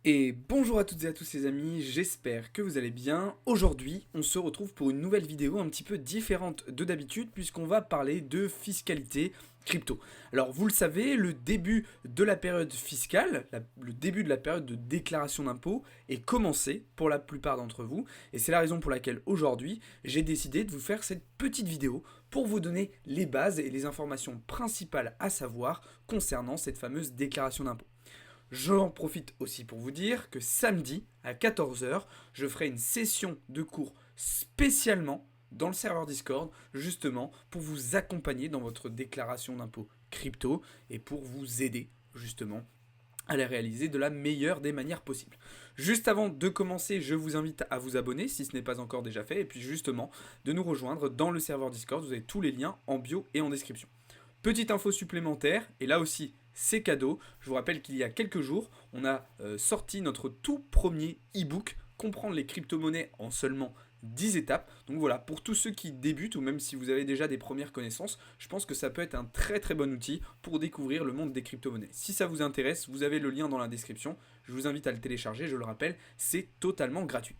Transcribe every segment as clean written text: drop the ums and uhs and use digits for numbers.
Et bonjour à toutes et à tous les amis, j'espère que vous allez bien. Aujourd'hui, on se retrouve pour une nouvelle vidéo un petit peu différente de d'habitude puisqu'on va parler de fiscalité crypto. Alors vous le savez, le début de la période fiscale, le début de la période de déclaration d'impôt est commencé pour la plupart d'entre vous et c'est la raison pour laquelle aujourd'hui j'ai décidé de vous faire cette petite vidéo pour vous donner les bases et les informations principales à savoir concernant cette fameuse déclaration d'impôt. J'en profite aussi pour vous dire que samedi à 14 heures, je ferai une session de cours spécialement dans le serveur Discord, justement pour vous accompagner dans votre déclaration d'impôt crypto et pour vous aider justement à la réaliser de la meilleure des manières possibles. Juste avant de commencer, je vous invite à vous abonner si ce n'est pas encore déjà fait et puis justement de nous rejoindre dans le serveur Discord. Vous avez tous les liens en bio et en description. Petite info supplémentaire, et là aussi c'est cadeau, je vous rappelle qu'il y a quelques jours, on a sorti notre tout premier e-book, Comprendre les crypto-monnaies en seulement 10 étapes. Donc voilà, pour tous ceux qui débutent, ou même si vous avez déjà des premières connaissances, je pense que ça peut être un très très bon outil pour découvrir le monde des crypto-monnaies. Si ça vous intéresse, vous avez le lien dans la description, je vous invite à le télécharger, je le rappelle, c'est totalement gratuit.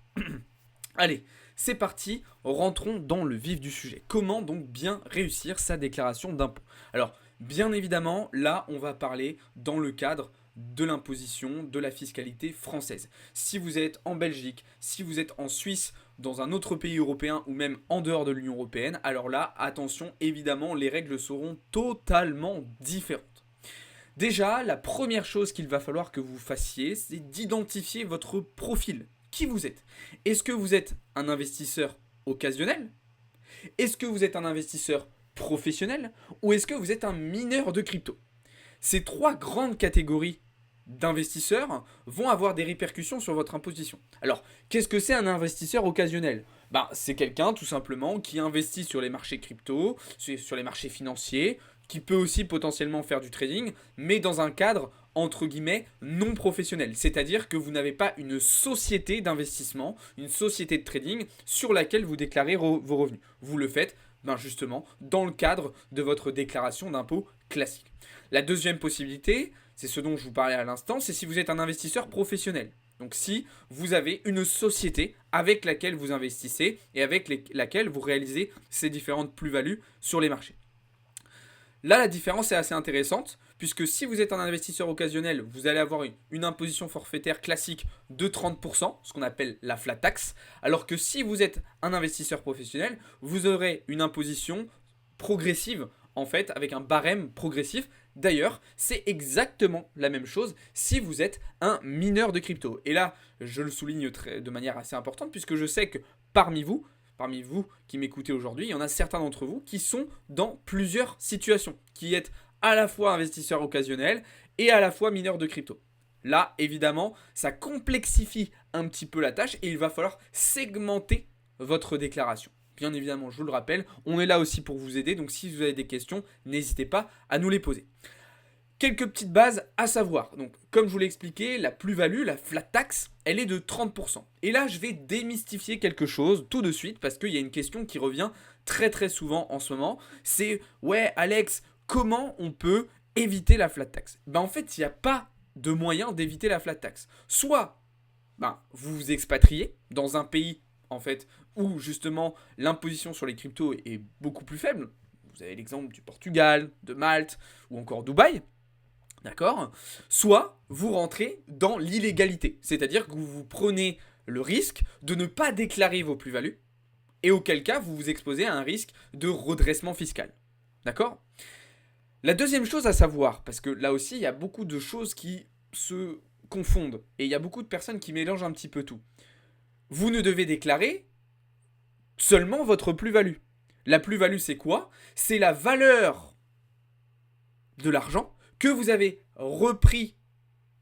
Allez, c'est parti, rentrons dans le vif du sujet. Comment donc bien réussir sa déclaration d'impôt? Alors, bien évidemment, là, on va parler dans le cadre de l'imposition, de la fiscalité française. Si vous êtes en Belgique, si vous êtes en Suisse, dans un autre pays européen ou même en dehors de l'Union européenne, alors là, attention, évidemment, les règles seront totalement différentes. Déjà, la première chose qu'il va falloir que vous fassiez, c'est d'identifier votre profil. Qui vous êtes? Est-ce que vous êtes un investisseur occasionnel? Est-ce que vous êtes un investisseur professionnel? Ou est-ce que vous êtes un mineur de crypto? Ces trois grandes catégories d'investisseurs vont avoir des répercussions sur votre imposition. Alors, qu'est-ce que c'est un investisseur occasionnel? C'est quelqu'un tout simplement qui investit sur les marchés crypto, sur les marchés financiers, qui peut aussi potentiellement faire du trading, mais dans un cadre entre guillemets non professionnel. C'est-à-dire que vous n'avez pas une société d'investissement, une société de trading sur laquelle vous déclarez vos revenus. Vous le faites justement dans le cadre de votre déclaration d'impôt classique. La deuxième possibilité, c'est ce dont je vous parlais à l'instant, c'est si vous êtes un investisseur professionnel. Donc si vous avez une société avec laquelle vous investissez et avec laquelle vous réalisez ces différentes plus-values sur les marchés. Là, la différence est assez intéressante, puisque si vous êtes un investisseur occasionnel, vous allez avoir une imposition forfaitaire classique de 30%, ce qu'on appelle la flat tax, alors que si vous êtes un investisseur professionnel, vous aurez une imposition progressive, en fait, avec un barème progressif. D'ailleurs, c'est exactement la même chose si vous êtes un mineur de crypto. Et là, je le souligne de manière assez importante, puisque je sais que parmi vous qui m'écoutez aujourd'hui, il y en a certains d'entre vous qui sont dans plusieurs situations, qui êtes à la fois investisseur occasionnel et à la fois mineur de crypto. Là, évidemment, ça complexifie un petit peu la tâche et il va falloir segmenter votre déclaration. Bien évidemment, je vous le rappelle, on est là aussi pour vous aider, donc si vous avez des questions, n'hésitez pas à nous les poser. Quelques petites bases à savoir. Donc, comme je vous l'ai expliqué, la plus-value, la flat tax, elle est de 30%. Et là, je vais démystifier quelque chose tout de suite parce qu'il y a une question qui revient très très souvent en ce moment. C'est ouais, Alex, comment on peut éviter la flat tax? En fait, il n'y a pas de moyen d'éviter la flat tax. Soit vous vous expatriez dans un pays en fait où justement l'imposition sur les cryptos est beaucoup plus faible. Vous avez l'exemple du Portugal, de Malte ou encore Dubaï. D'accord? Soit vous rentrez dans l'illégalité, c'est-à-dire que vous prenez le risque de ne pas déclarer vos plus-values, et auquel cas vous vous exposez à un risque de redressement fiscal. D'accord? La deuxième chose à savoir, parce que là aussi il y a beaucoup de choses qui se confondent, et il y a beaucoup de personnes qui mélangent un petit peu tout. Vous ne devez déclarer seulement votre plus-value. La plus-value c'est quoi? C'est la valeur de l'argent que vous avez repris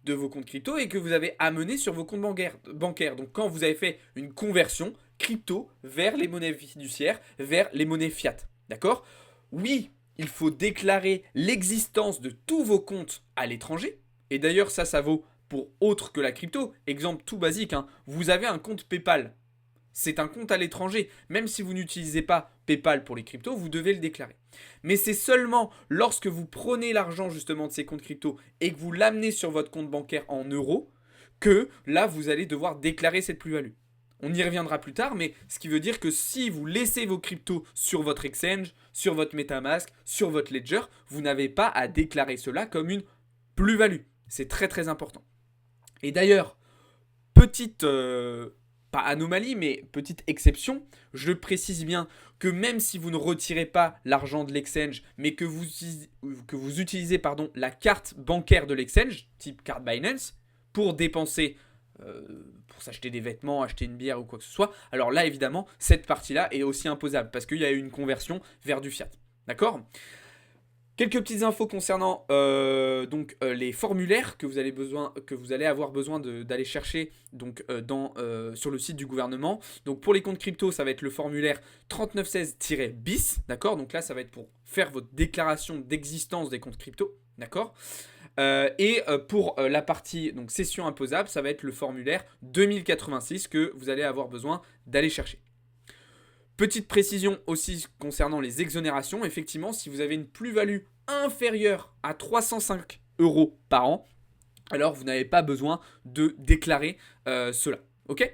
de vos comptes crypto et que vous avez amené sur vos comptes bancaires. Donc quand vous avez fait une conversion crypto vers les monnaies fiduciaires, vers les monnaies fiat. D'accord? Oui, il faut déclarer l'existence de tous vos comptes à l'étranger. Et d'ailleurs, ça vaut pour autre que la crypto. Exemple tout basique, vous avez un compte PayPal. C'est un compte à l'étranger. Même si vous n'utilisez pas PayPal pour les cryptos, vous devez le déclarer. Mais c'est seulement lorsque vous prenez l'argent justement de ces comptes crypto et que vous l'amenez sur votre compte bancaire en euros que là, vous allez devoir déclarer cette plus-value. On y reviendra plus tard, mais ce qui veut dire que si vous laissez vos cryptos sur votre exchange, sur votre MetaMask, sur votre Ledger, vous n'avez pas à déclarer cela comme une plus-value. C'est très très important. Et d'ailleurs, petite, pas anomalie, mais petite exception, je précise bien que même si vous ne retirez pas l'argent de l'exchange, mais que vous utilisez la carte bancaire de l'exchange, type carte Binance, pour dépenser, pour s'acheter des vêtements, acheter une bière ou quoi que ce soit, alors là évidemment, cette partie-là est aussi imposable parce qu'il y a eu une conversion vers du fiat. D'accord ? Quelques petites infos concernant les formulaires que vous allez avoir besoin d'aller chercher sur le site du gouvernement. Donc pour les comptes crypto, ça va être le formulaire 3916-bis, d'accord ? Donc là, ça va être pour faire votre déclaration d'existence des comptes crypto, d'accord ? Pour la partie cession imposable, ça va être le formulaire 2086 que vous allez avoir besoin d'aller chercher. Petite précision aussi concernant les exonérations. Effectivement, si vous avez une plus-value inférieure à 305 € par an, alors vous n'avez pas besoin de déclarer cela. Ok ?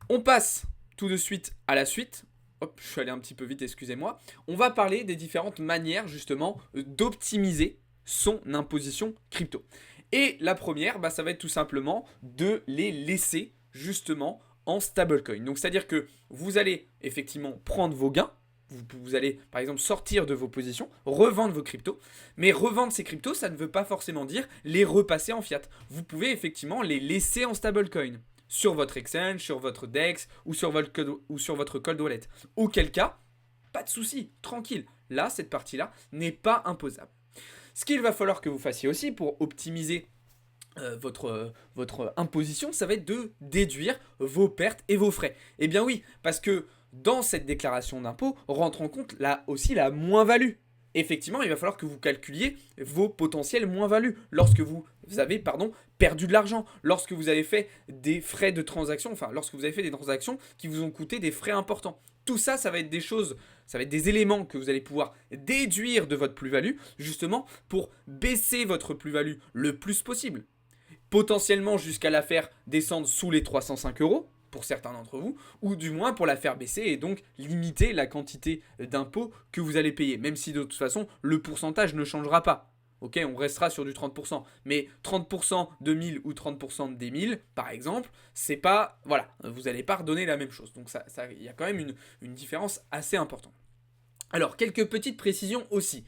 On passe tout de suite à la suite. Hop, je suis allé un petit peu vite, excusez-moi. On va parler des différentes manières justement d'optimiser son imposition crypto. Et la première, ça va être tout simplement de les laisser justement en stablecoin. Donc c'est-à-dire que vous allez effectivement prendre vos gains, vous allez par exemple sortir de vos positions, revendre vos cryptos, mais revendre ces cryptos, ça ne veut pas forcément dire les repasser en fiat. Vous pouvez effectivement les laisser en stablecoin sur votre exchange, sur votre DEX ou sur votre cold wallet. Auquel cas, pas de souci, tranquille. Là, cette partie-là n'est pas imposable. Ce qu'il va falloir que vous fassiez aussi pour optimiser votre imposition, ça va être de déduire vos pertes et vos frais. Eh bien oui, parce que dans cette déclaration d'impôt rentre en compte là aussi la moins-value. Effectivement, il va falloir que vous calculiez vos potentielles moins-values lorsque vous avez perdu de l'argent, lorsque vous avez fait des frais de transaction, lorsque vous avez fait des transactions qui vous ont coûté des frais importants. Tout ça, ça va être des choses, ça va être des éléments que vous allez pouvoir déduire de votre plus-value, justement pour baisser votre plus-value le plus possible. Potentiellement jusqu'à la faire descendre sous les 305 € pour certains d'entre vous, ou du moins pour la faire baisser et donc limiter la quantité d'impôts que vous allez payer, même si de toute façon le pourcentage ne changera pas. Ok, on restera sur du 30%, mais 30% de 1000 ou 30% des 1000, par exemple, c'est pas, vous n'allez pas redonner la même chose. Donc il y a quand même une différence assez importante. Alors, quelques petites précisions aussi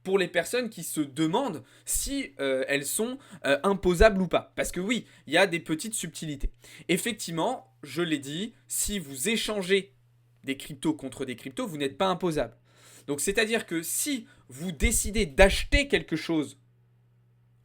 pour les personnes qui se demandent si elles sont imposables ou pas. Parce que oui, il y a des petites subtilités. Effectivement, je l'ai dit, si vous échangez des cryptos contre des cryptos, vous n'êtes pas imposable. Donc c'est-à-dire que si vous décidez d'acheter quelque chose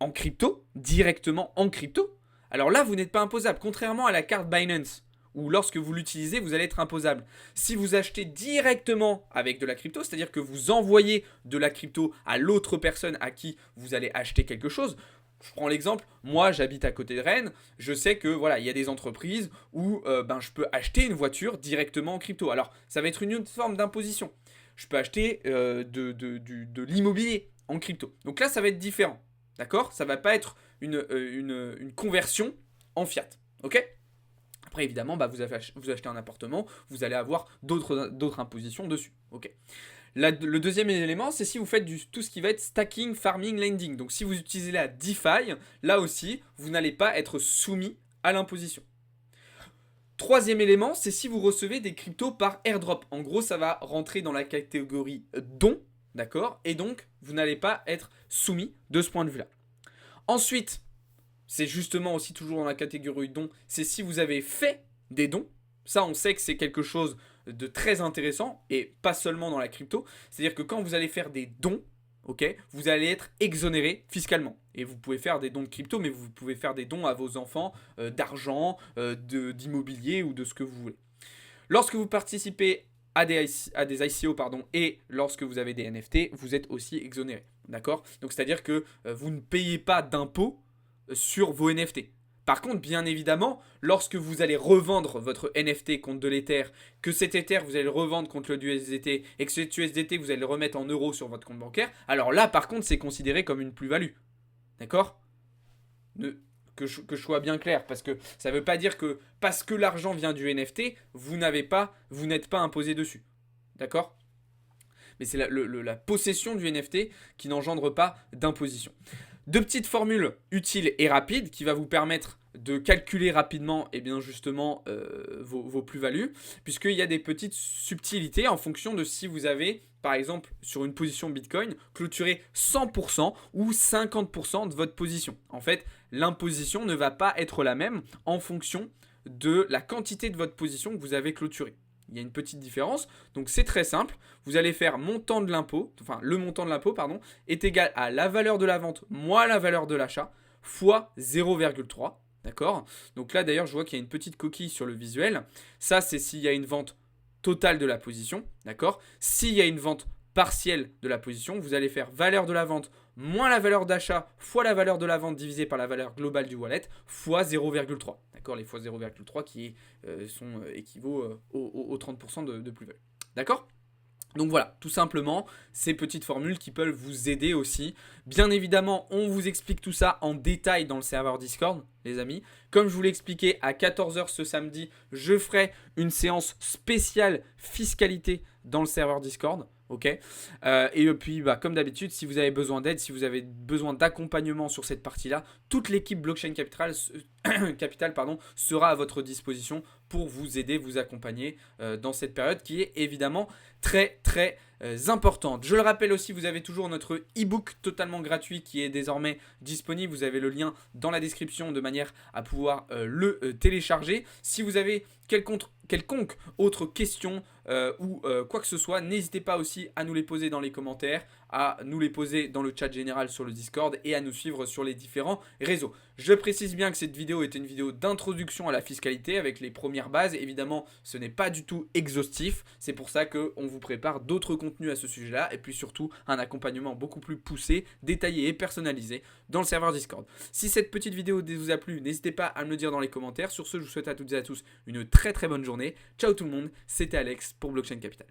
en crypto, directement en crypto, alors là, vous n'êtes pas imposable. Contrairement à la carte Binance, où lorsque vous l'utilisez, vous allez être imposable. Si vous achetez directement avec de la crypto, c'est-à-dire que vous envoyez de la crypto à l'autre personne à qui vous allez acheter quelque chose, je prends l'exemple, moi j'habite à côté de Rennes, je sais que il y a des entreprises où je peux acheter une voiture directement en crypto. Alors ça va être une autre forme d'imposition. Je peux acheter de l'immobilier en crypto. Donc là ça va être différent, d'accord ? Ça va pas être une conversion en fiat, ok ? Après, évidemment, vous achetez un appartement, vous allez avoir d'autres impositions dessus. Okay. Le deuxième élément, c'est si vous faites tout ce qui va être stacking, farming, lending. Donc, si vous utilisez la DeFi, là aussi, vous n'allez pas être soumis à l'imposition. Troisième élément, c'est si vous recevez des cryptos par airdrop. En gros, ça va rentrer dans la catégorie don, d'accord ? Et donc, vous n'allez pas être soumis de ce point de vue-là. Ensuite, c'est justement aussi toujours dans la catégorie dons, c'est si vous avez fait des dons. Ça, on sait que c'est quelque chose de très intéressant et pas seulement dans la crypto. C'est-à-dire que quand vous allez faire des dons, ok, vous allez être exonéré fiscalement. Et vous pouvez faire des dons de crypto, mais vous pouvez faire des dons à vos enfants d'argent, d'immobilier ou de ce que vous voulez. Lorsque vous participez à des ICO et lorsque vous avez des NFT, vous êtes aussi exonéré. D'accord ? Donc, c'est-à-dire que vous ne payez pas d'impôts sur vos NFT. Par contre, bien évidemment, lorsque vous allez revendre votre NFT contre de l'Ether, que cet Ether vous allez le revendre contre le USDT et que cet USDT vous allez le remettre en euros sur votre compte bancaire, alors là par contre c'est considéré comme une plus-value. D'accord ? que je sois bien clair, parce que ça ne veut pas dire que parce que l'argent vient du NFT, vous n'êtes pas imposé dessus. D'accord? Mais c'est la possession du NFT qui n'engendre pas d'imposition. Deux petites formules utiles et rapides qui va vous permettre de calculer rapidement et bien justement vos plus-values, puisqu'il y a des petites subtilités en fonction de si vous avez, par exemple, sur une position Bitcoin, clôturé 100% ou 50% de votre position. En fait, l'imposition ne va pas être la même en fonction de la quantité de votre position que vous avez clôturée. Il y a une petite différence, donc c'est très simple. Vous allez faire le montant de l'impôt, est égal à la valeur de la vente moins la valeur de l'achat fois 0,3. D'accord? Donc là d'ailleurs je vois qu'il y a une petite coquille sur le visuel. Ça c'est s'il y a une vente totale de la position. D'accord? S'il y a une vente partielle de la position, vous allez faire valeur de la vente moins la valeur d'achat fois la valeur de la vente divisée par la valeur globale du wallet fois 0,3. D'accord? Les fois 0,3 qui équivaut aux 30% de plus-value. D'accord? Donc voilà, tout simplement, ces petites formules qui peuvent vous aider aussi. Bien évidemment, on vous explique tout ça en détail dans le serveur Discord, les amis. Comme je vous l'ai expliqué, à 14 h ce samedi, je ferai une séance spéciale fiscalité dans le serveur Discord. Ok. Et puis, comme d'habitude, si vous avez besoin d'aide, si vous avez besoin d'accompagnement sur cette partie-là, toute l'équipe Blockchain Capital sera à votre disposition pour vous aider, vous accompagner dans cette période qui est évidemment très très importante. Je le rappelle aussi, vous avez toujours notre e-book totalement gratuit qui est désormais disponible. Vous avez le lien dans la description de manière à pouvoir le télécharger. Si vous avez quelconque autre question ou quoi que ce soit, n'hésitez pas aussi à nous les poser dans les commentaires, à nous les poser dans le chat général sur le Discord et à nous suivre sur les différents réseaux. Je précise bien que cette vidéo était une vidéo d'introduction à la fiscalité avec les premières bases. Évidemment, ce n'est pas du tout exhaustif. C'est pour ça qu'on vous prépare d'autres contenus à ce sujet-là et puis surtout un accompagnement beaucoup plus poussé, détaillé et personnalisé dans le serveur Discord. Si cette petite vidéo vous a plu, n'hésitez pas à me le dire dans les commentaires. Sur ce, je vous souhaite à toutes et à tous une très très bonne journée. Ciao tout le monde, c'était Alex pour Blockchain Capital.